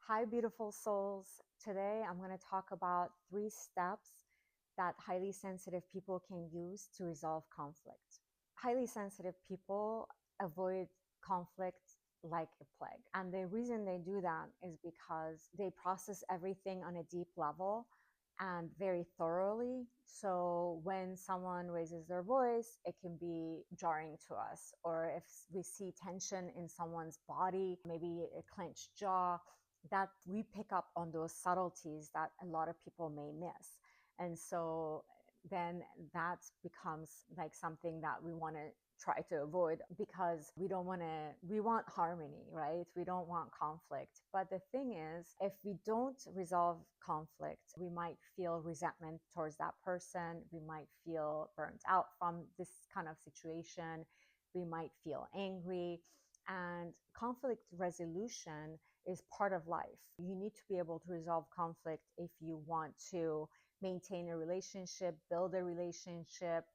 Hi, beautiful souls. Today I'm going to talk about 3 steps that highly sensitive people can use to resolve conflict. Highly sensitive people avoid conflict like a plague. And the reason they do that is because they process everything on a deep level and very thoroughly. So when someone raises their voice, it can be jarring to us. Or if we see tension in someone's body, maybe a clenched jaw, that we pick up on those subtleties that a lot of people may miss. And so then that becomes like something that we want to try to avoid because we want harmony, right? We don't want conflict. But the thing is, if we don't resolve conflict, we might feel resentment towards that person. We might feel burnt out from this kind of situation. We might feel angry. And conflict resolution is part of life. You need to be able to resolve conflict if you want to maintain a relationship, build a relationship.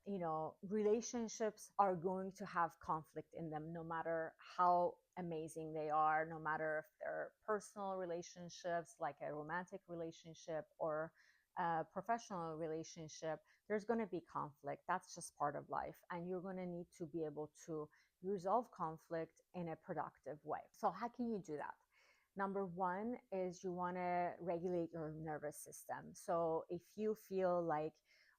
Relationships are going to have conflict in them no matter how amazing they are, no matter if they're personal relationships, like a romantic relationship or a professional relationship. There's going to be conflict. That's just part of life. And you're going to need to be able to resolve conflict in a productive way. So, how can you do that? Number one is you want to regulate your nervous system. So if you feel like,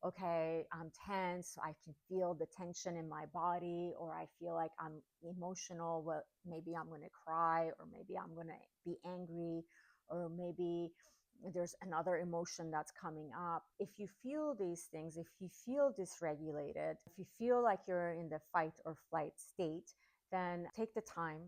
okay, I'm tense, I can feel the tension in my body, or I feel like I'm emotional, well, maybe I'm going to cry, or maybe I'm going to be angry, or maybe there's another emotion that's coming up. If you feel these things, if you feel dysregulated, if you feel like you're in the fight or flight state, then take the time,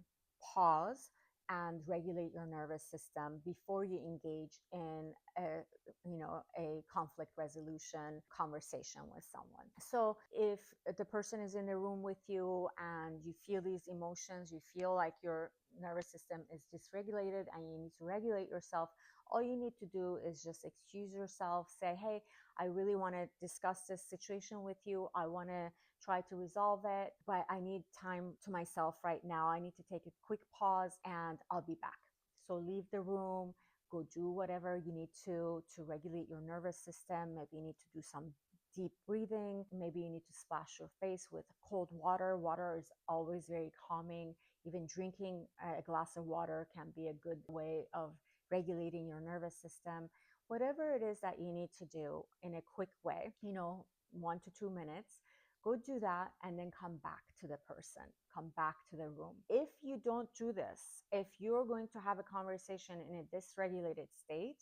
pause, and regulate your nervous system before you engage in a conflict resolution conversation with someone. So if the person is in the room with you and you feel these emotions, you feel like your nervous system is dysregulated and you need to regulate yourself, all you need to do is just excuse yourself, say, hey, I really want to discuss this situation with you. I want to try to resolve it, but I need time to myself right now. I need to take a quick pause and I'll be back. So leave the room, go do whatever you need to regulate your nervous system. Maybe you need to do some deep breathing. Maybe you need to splash your face with cold water. Water is always very calming. Even drinking a glass of water can be a good way of regulating your nervous system. Whatever it is that you need to do in a quick way, 1 to 2 minutes, go do that and then come back to the person, come back to the room. If you don't do this, if you're going to have a conversation in a dysregulated state,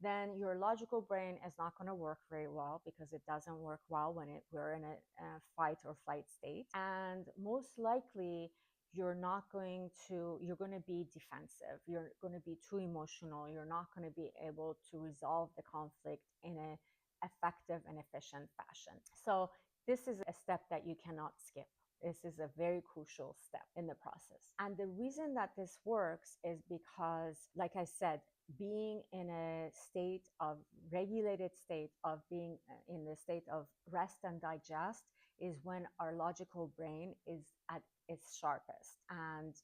then your logical brain is not going to work very well because it doesn't work well when we're in a fight or flight state. And most likely, you're going to be defensive. You're going to be too emotional. You're not going to be able to resolve the conflict in an effective and efficient fashion. So this is a step that you cannot skip. This is a very crucial step in the process. And the reason that this works is because, like I said, being in a state of regulated state of being in the state of rest and digest is when our logical brain is at its sharpest. And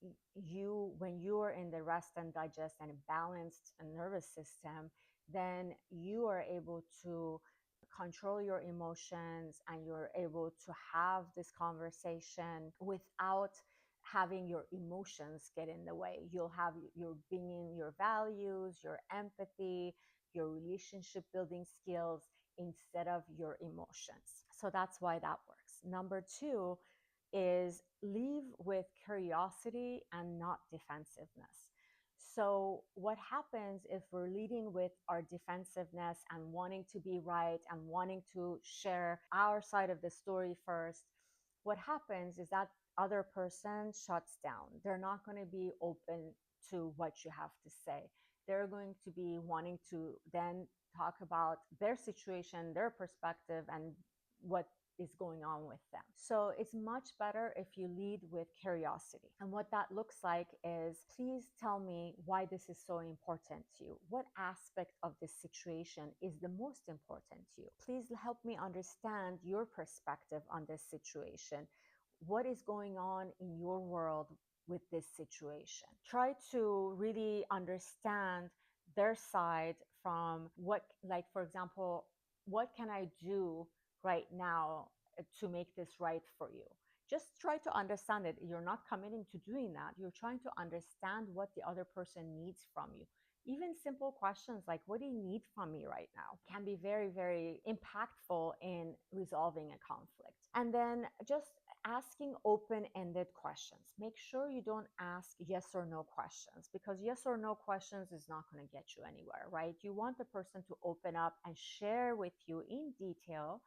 when you are in the rest and digest and balanced nervous system, then you are able to control your emotions and you're able to have this conversation without having your emotions get in the way. You'll have your being, your values, your empathy, your relationship building skills instead of your emotions. So that's why that works. Number two is leave with curiosity and not defensiveness. So, what happens if we're leading with our defensiveness and wanting to be right and wanting to share our side of the story first? What happens is that other person shuts down. They're not going to be open to what you have to say. They're going to be wanting to then talk about their situation, their perspective, and what is going on with them. So it's much better if you lead with curiosity. And what that looks like is, please tell me why this is so important to you. What aspect of this situation is the most important to you? Please help me understand your perspective on this situation. What is going on in your world with this situation. Try to really understand their side from what, like, for example, what can I do right now to make this right for you? Just try to understand it. You're not committing to doing that. You're trying to understand what the other person needs from you. Even simple questions like, what do you need from me right now, can be very, very impactful in resolving a conflict. And then just asking open ended questions. Make sure you don't ask yes or no questions, because yes or no questions is not going to get you anywhere, right? You want the person to open up and share with you in detail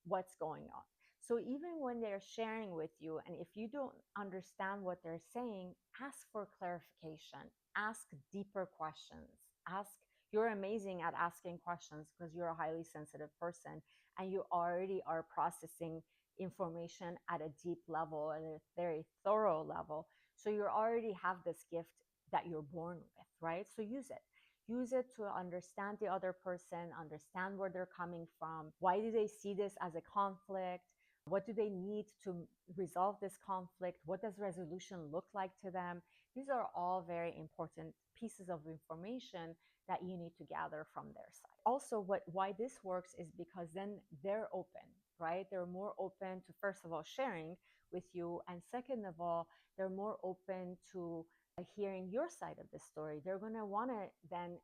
what's going on. So even when they're sharing with you, and if you don't understand what they're saying, ask for clarification, ask deeper questions. Ask, you're amazing at asking questions because you're a highly sensitive person and you already are processing information at a deep level, at a very thorough level. So you already have this gift that you're born with, right? So use it. Use it to understand the other person, understand where they're coming from. Why do they see this as a conflict? What do they need to resolve this conflict? What does resolution look like to them? These are all very important pieces of information that you need to gather from their side. Also, why this works is because then they're open, right? They're more open to, first of all, sharing with you, and second of all, they're more open to hearing your side of the story. They're going to want to then,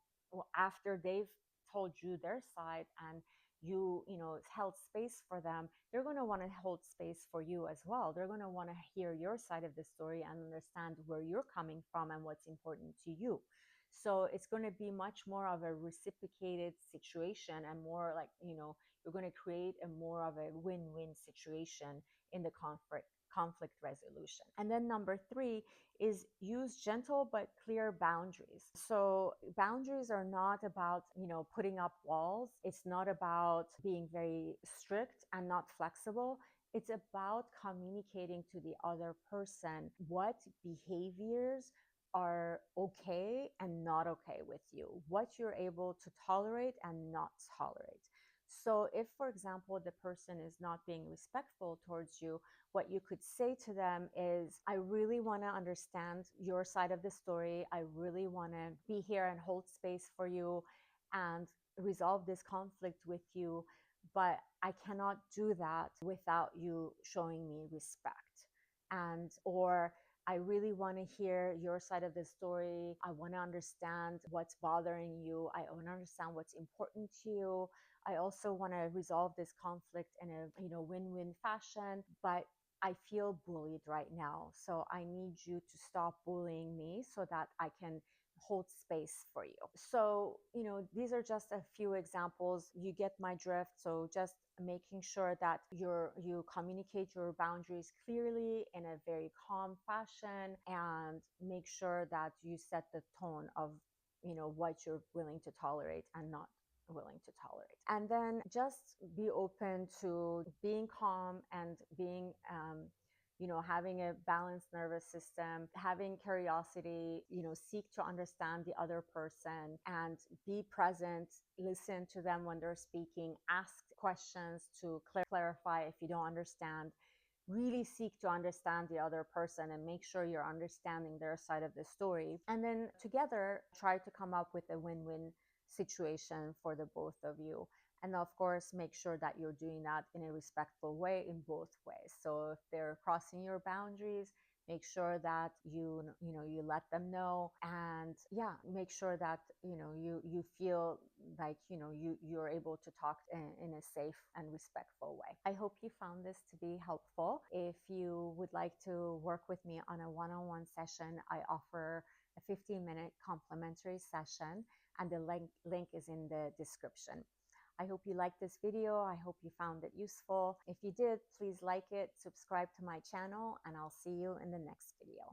after they've told you their side and you held space for them, they're going to want to hold space for you as well. They're going to want to hear your side of the story and understand where you're coming from and what's important to you. So it's going to be much more of a reciprocated situation, and more like, you're going to create a more of a win-win situation in the conflict resolution. And then number 3 is use gentle but clear boundaries. So boundaries are not about, putting up walls. It's not about being very strict and not flexible. It's about communicating to the other person what behaviors are okay and not okay with you, what you're able to tolerate and not tolerate. So if, for example, the person is not being respectful towards you, what you could say to them is, I really want to understand your side of the story. I really want to be here and hold space for you and resolve this conflict with you, but I cannot do that without you showing me respect. And, or, I really want to hear your side of the story. I want to understand what's bothering you. I want to understand what's important to you. I also want to resolve this conflict in a win-win fashion, but I feel bullied right now. So I need you to stop bullying me so that I can hold space for you. So, these are just a few examples. You get my drift. So just making sure that you communicate your boundaries clearly in a very calm fashion, and make sure that you set the tone of what you're willing to tolerate and not willing to tolerate. And then just be open to being calm and being having a balanced nervous system, having curiosity, seek to understand the other person and be present, listen to them when they're speaking, ask questions to clarify if you don't understand. Really seek to understand the other person and make sure you're understanding their side of the story. And then together, try to come up with a win-win situation for the both of you. And of course, make sure that you're doing that in a respectful way in both ways. So if they're crossing your boundaries, make sure that you let them know, and yeah, make sure that you feel like you're able to talk in a safe and respectful way. I hope you found this to be helpful. If you would like to work with me on a one-on-one session, I offer a 15-minute complimentary session, and the link is in the description. I hope you liked this video. I hope you found it useful. If you did, please like it, subscribe to my channel, and I'll see you in the next video.